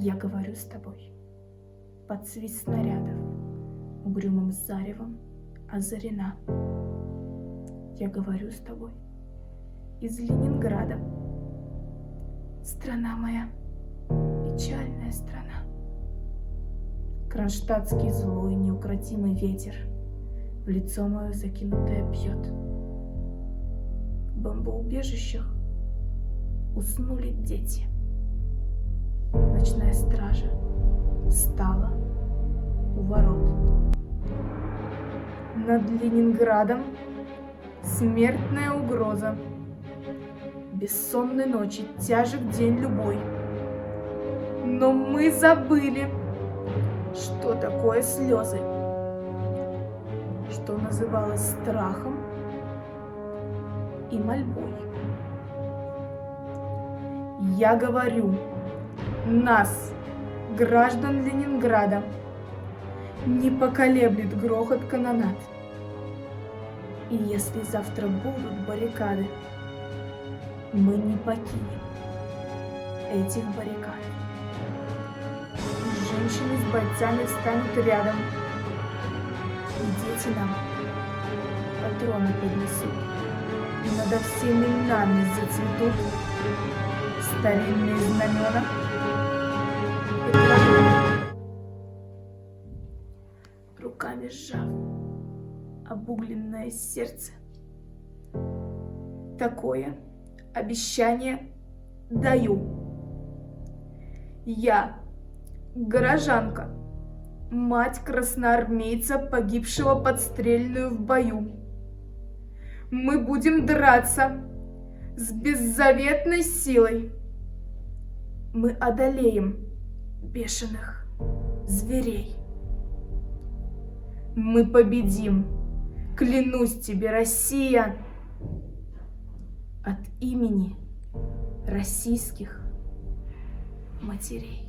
Я говорю с тобой. Под свист снарядов угрюмым заревом озарена. Я говорю с тобой из Ленинграда. Страна моя, печальная страна. Кронштадтский злой неукротимый ветер в лицо мое закинутое бьет. В бомбоубежищах уснули дети. Ночная стража встала у ворот. Над Ленинградом смертная угроза. Бессонной ночи тяжек день любой. Но мы забыли, что такое слезы, что называлось страхом и мольбой. Я говорю, нас, граждан Ленинграда, не поколеблет грохот канонад. И если завтра будут баррикады, мы не покинем этих баррикад. Женщины с бойцами встанут рядом, и дети нам патроны поднесут, и надо всеми нами зацветут старинные знамена и пламя. Руками сжав обугленное сердце, такое обещание даю. Я, горожанка, мать красноармейца, погибшего подстрельную в бою. Мы будем драться с беззаветной силой. Мы одолеем бешеных зверей. Мы победим, клянусь тебе, Россия, от имени российских матерей.